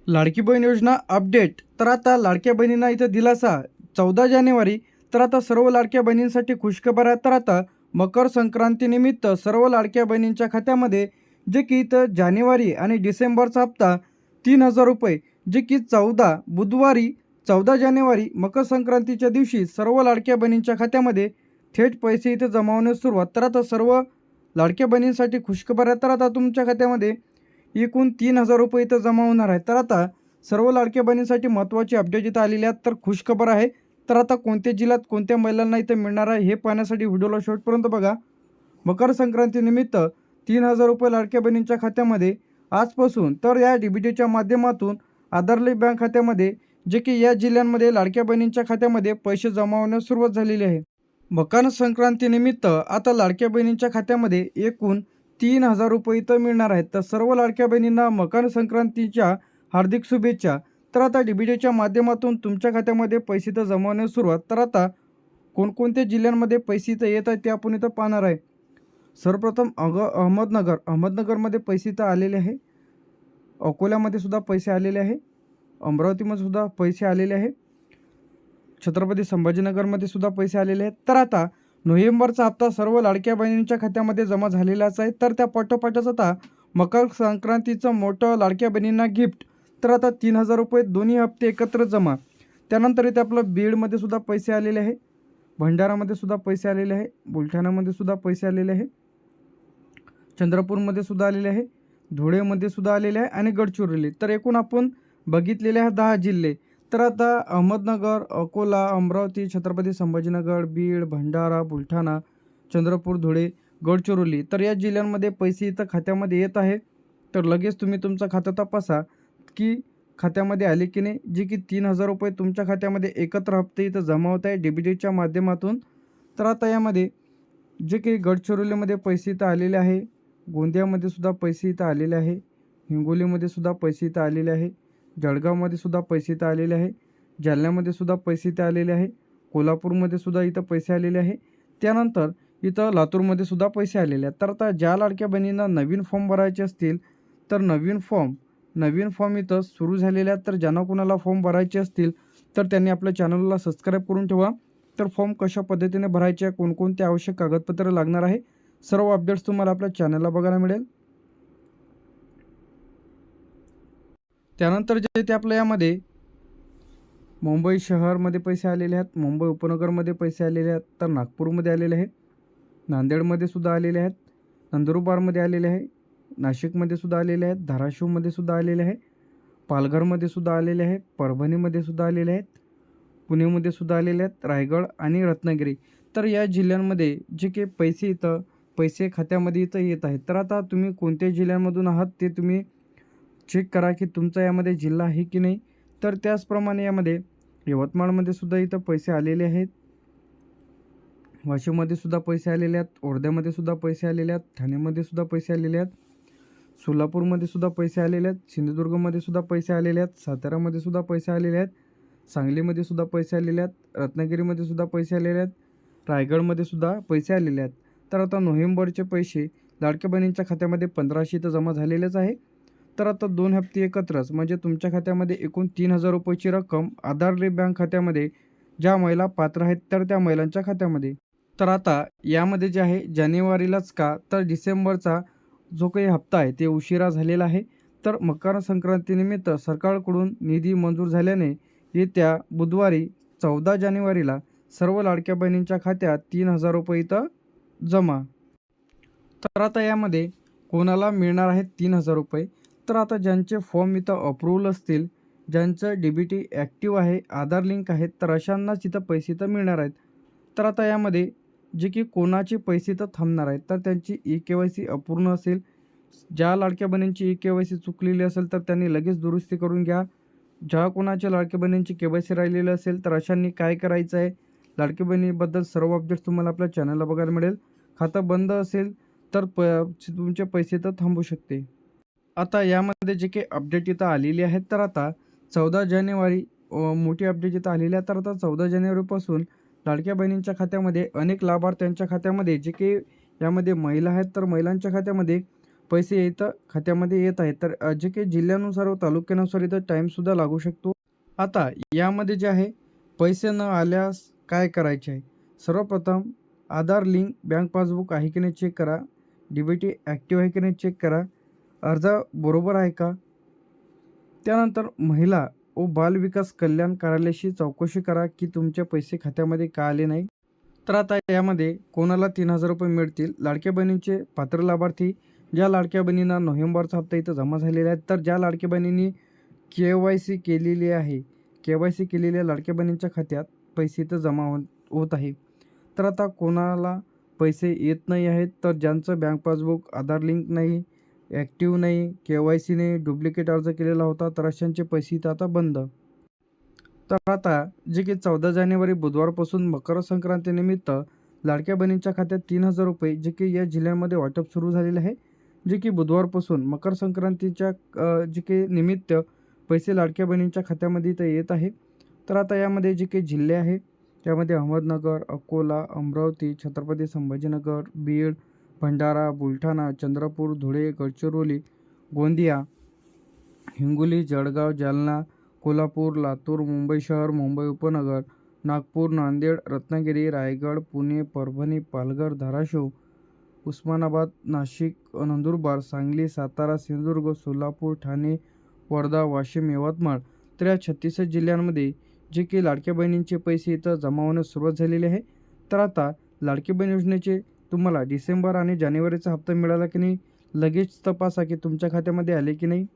लाडकी बहीण योजना अपडेट. तर आता लाडक्या बहिणींना इथं दिलासा 14 जानेवारी. तर आता सर्व लाडक्या बहिणींसाठी खुशखबर आहे. तर आता मकर संक्रांतीनिमित्त सर्व लाडक्या बहिणींच्या खात्यामध्ये जे की इथं जानेवारी आणि डिसेंबरचा हप्ता 3,000 रुपये, जे की 14 बुधवारी 14 जानेवारी मकर संक्रांतीच्या दिवशी सर्व लाडक्या बहिणींच्या खात्यामध्ये थेट पैसे इथं जमा होण्यास सुरुवात. तर आता सर्व लाडक्या बहिणींसाठी खुशखबर आहे. तर आता तुमच्या खात्यामध्ये एकूण 3,000 रुपये इथं जमा होणार आहे. तर आता सर्व लाडक्या बहिणींसाठी महत्त्वाची अपडेट इथं आलेली आहेत. तर खुशखबर आहे. तर आता कोणत्या जिल्ह्यात कोणत्या महिलांना इथं मिळणार आहे हे पाहण्यासाठी व्हिडिओला शेवटपर्यंत बघा. मकर संक्रांतीनिमित्त 3,000 रुपये लाडक्या बहिणींच्या खात्यामध्ये आजपासून. तर या डीबीटीच्या माध्यमातून आधार लिंक बँक खात्यामध्ये जे की या जिल्ह्यांमध्ये लाडक्या बहिणींच्या खात्यामध्ये पैसे जमा होण्यास सुरुवात झालेली आहे. मकर संक्रांतीनिमित्त आता लाडक्या बहिणींच्या खात्यामध्ये एकूण 3,000 रुपये इथं मिळणार आहेत. तर सर्व लाडक्या बहिणींना मकर संक्रांतीच्या हार्दिक शुभेच्छा. तर आता डीबीटीच्या माध्यमातून तुमच्या खात्यामध्ये पैसे तर जमा होण्यास सुरुवात. तर आता कोणकोणत्या जिल्ह्यांमध्ये पैसे इथं येत आहेत ते आपण इथं पाहणार आहे. सर्वप्रथम अहमदनगरमध्ये पैसे इथं आलेले आहे. अकोल्यामध्ये सुद्धा पैसे आलेले आहे. अमरावतीमध्ये सुद्धा पैसे आलेले आहे. छत्रपती संभाजीनगरमध्ये सुद्धा पैसे आलेले आहेत. तर आता नोव्हेंबरचा हप्ता सर्व लाडक्या बहिणींच्या खात्यामध्ये जमा झालेलाच आहे. तर त्या पाठोपाठच आता मकर संक्रांतीचं मोठं लाडक्या बहिणींना गिफ्ट. तर आता 3,000 रुपये दोन्ही हप्ते एकत्र जमा. त्यानंतर इथे आपलं बीडमध्ये सुद्धा पैसे आलेले आहे. भंडारामध्ये सुद्धा पैसे आलेले आहे. बुलढाणामध्ये सुद्धा पैसे आलेले आहे. चंद्रपूरमध्ये सुद्धा आलेले आहे. धुळेमध्ये सुद्धा आलेले आहे आणि गडचिरोली. तर एकूण आपण बघितलेले आहे 10 जिल्हे. तर आता अहमदनगर, अकोला, अमरावती, छत्रपती संभाजीनगर, बीड, भंडारा, बुलढाणा, चंद्रपूर, धुळे, गडचिरोली. तर या जिल्ह्यांमध्ये पैसे इथं खात्यामध्ये येत आहे. तर लगेच तुम्ही तुमचं खातं तपासा की खात्यामध्ये आले की नाही. जे की 3,000 रुपये तुमच्या खात्यामध्ये एकत्र हप्ते इथं जमा होत आहे डीबीटीच्या माध्यमातून. तर आता यामध्ये जे काही गडचिरोलीमध्ये पैसे इथं आलेले आहे, गोंदियामध्ये सुद्धा पैसे इथं आलेले आहे, हिंगोलीमध्ये सुद्धा पैसे इथं आलेले आहे, जळगावमध्ये सुद्धा पैसे इथं आलेले आहे, जालन्यामध्ये सुद्धा पैसे इथं आलेले आहे, कोल्हापूरमध्ये सुद्धा इथं पैसे आलेले आहे. त्यानंतर इथं लातूरमध्ये सुद्धा पैसे आलेले आहेत. तर आता ज्या लाडक्या बहिणींना नवीन फॉर्म भरायचे असतील तर नवीन फॉर्म इथं सुरू झालेले आहेत. तर ज्यांना कोणाला फॉर्म भरायचे असतील तर त्यांनी आपल्या चॅनलला सबस्क्राईब करून ठेवा. तर फॉर्म कशा पद्धतीने भरायचे, कोणकोणते आवश्यक कागदपत्र लागणार आहे, सर्व अपडेट्स तुम्हाला आपल्या चॅनलला बघायला मिळेल. त्यानंतर जे ते आपल्या यामध्ये मुंबई शहरमध्ये पैसे आलेले आहेत, मुंबई उपनगरमध्ये पैसे आलेले आहेत, तर नागपूरमध्ये आलेले आहेत, नांदेडमध्ये सुद्धा आलेले आहेत, नंदुरबारमध्ये आलेले आहे, नाशिकमध्ये सुद्धा आलेले आहेत, धाराशिवमध्ये सुद्धा आलेले आहे, पालघरमध्ये सुद्धा आलेले आहे, परभणीमध्ये सुद्धा आलेले आहेत, पुणेमध्ये सुद्धा आलेले आहेत, रायगड आणि रत्नागिरी. तर या जिल्ह्यांमध्ये जे काही पैसे खात्यामध्ये इथं येत आहेत. तर आता तुम्ही कोणत्या जिल्ह्यांमधून आहात ते तुम्ही चेक करा की तुमचा यामध्ये जिल्हा आहे की नाही. तर त्याचप्रमाणे यामध्ये यवतमाळमध्ये सुद्धा इथं पैसे आलेले आहेत, वाशिममध्ये सुद्धा पैसे आलेले आहेत, वर्ध्यामध्ये सुद्धा पैसे आलेले आहेत, ठाणेमध्ये सुद्धा पैसे आलेले आहेत, सोलापूरमध्ये सुद्धा पैसे आलेले आहेत, सिंधुदुर्गमध्ये सुद्धा पैसे आलेले आहेत, सातारामध्ये सुद्धा पैसे आलेले आहेत, सांगलीमध्ये सुद्धा पैसे आलेले आहेत, रत्नागिरीमध्ये सुद्धा पैसे आलेले आहेत, रायगडमध्ये सुद्धा पैसे आलेले आहेत. तर आता नोव्हेंबरचे पैसे लाडक्या बहिणींच्या खात्यामध्ये 1,500 इथं जमा झालेलेच आहे. तर आता 2 हप्ते एकत्रच म्हणजे तुमच्या खात्यामध्ये एकूण 3,000 रुपयाची रक्कम आधार लिंक बँक खात्यामध्ये ज्या महिला पात्र आहेत तर त्या महिलांच्या खात्यामध्ये. तर आता यामध्ये जे आहे जानेवारीलाच का तर डिसेंबरचा जो काही हप्ता आहे ते उशिरा झालेला आहे. तर मकर संक्रांतीनिमित्त सरकारकडून निधी मंजूर झाल्याने येत्या बुधवारी 14 जानेवारीला सर्व लाडक्या बहिणींच्या खात्यात 3,000 रुपये इथं जमा. तर आता यामध्ये कोणाला मिळणार आहेत 3,000 रुपये. तर आता ज्यांचे फॉर्म इथं अप्रूव्हल असतील, ज्यांचं डीबीटी ॲक्टिव्ह आहे, आधार लिंक आहेत, तर अशांनाच इथं पैसे तर मिळणार आहेत. तर आता यामध्ये जे की कोणाचे पैसे तर थांबणार आहेत तर त्यांची ई-के-वाय-सी अपूर्ण असेल. ज्या लाडक्या बहिणींची ई-के-वाय-सी चुकलेली असेल तर त्यांनी लगेच दुरुस्ती करून घ्या. ज्या कोणाच्या लाडक्या बहिणींची के-वाय-सी राहिलेली असेल तर अशांनी काय करायचं आहे, लाडक्या बहिणीबद्दल सर्व अपडेट्स तुम्हाला आपल्या चॅनलला बघायला मिळेल. खातं बंद असेल तर तुमचे पैसे तर थांबू शकते. आता यामध्ये जे काही अपडेट इथं आलेली आहेत तर आता 14 जानेवारी मोठी अपडेट इथं आलेली आहे. तर आता 14 जानेवारीपासून लाडक्या बहिणींच्या खात्यामध्ये अनेक लाभार्थ्यांच्या खात्यामध्ये जे काही यामध्ये महिला आहेत तर महिलांच्या खात्यामध्ये पैसे इथं खात्यामध्ये येत आहेत. तर जे काही जिल्ह्यानुसार व तालुक्यानुसार इथं टाईमसुद्धा लागू शकतो. आता यामध्ये जे आहे पैसे न आल्यास काय करायचे आहे? सर्वप्रथम आधार लिंक बँक पासबुक आहे की नाही चेक करा. डी-बी-टी ॲक्टिव्ह आहे की नाही चेक करा. अर्ज बरोबर आहे का? त्यानंतर महिला व बालविकास कल्याण कार्यालयाशी चौकशी करा की तुमचे पैसे खात्यामध्ये का आले नाही. तर आता यामध्ये कोणाला 3,000 रुपये मिळतील. लाडक्या बहिणींचे पात्र लाभार्थी ज्या लाडक्या बहिणींना नोव्हेंबरचा हप्ता इथं जमा झालेला आहे, तर ज्या लाडक्या बहिणींनी के-वाय-सी केलेली आहे, के-वाय-सी केलेल्या लाडक्या बहिणींच्या खात्यात पैसे इथं जमा होत आहे. तर आता कोणाला पैसे येत नाही आहेत, तर ज्यांचं बँक पासबुक आधार लिंक नाही, ॲक्टिव्ह नाही, के-वाय-सी नाही, डुप्लिकेट अर्ज केलेला होता, तर अशांचे पैसे इथं आता बंद. तर आता जे की 14 जानेवारी बुधवारपासून मकर संक्रांतीनिमित्त लाडक्या बहिणींच्या खात्यात 3,000 रुपये जे की या जिल्ह्यांमध्ये वाटप सुरू झालेले आहे. जे की बुधवारपासून मकर संक्रांतीच्या जे की निमित्त पैसे लाडक्या बहिणींच्या खात्यामध्ये इथं येत आहे. तर आता यामध्ये जे काही जिल्हे आहे त्यामध्ये अहमदनगर, अकोला, अमरावती, छत्रपती संभाजीनगर, बीड, भंडारा, बुलढाणा, चंद्रपूर, धुळे, गडचिरोली, गोंदिया, हिंगोली, जळगाव, जालना, कोल्हापूर, लातूर, मुंबई शहर, मुंबई उपनगर, नागपूर, नांदेड, रत्नागिरी, रायगड, पुणे, परभणी, पालघर, धाराशिव, उस्मानाबाद, नाशिक, नंदुरबार, सांगली, सातारा, सिंधुदुर्ग, सोलापूर, ठाणे, वर्धा, वाशिम, यवतमाळ, तर या 36 जिल्ह्यांमध्ये जे की लाडक्या बहिणींचे पैसे इथं जमा होण्यास सुरुवात झालेली आहे. तर आता लाडकी बहीण योजनेचे तुम्हाला डिसेंबर आणि जानेवारीचा हप्ता मिळाला की नाही लगेच तपासा की तुमच्या खात्यामध्ये आले की नाही.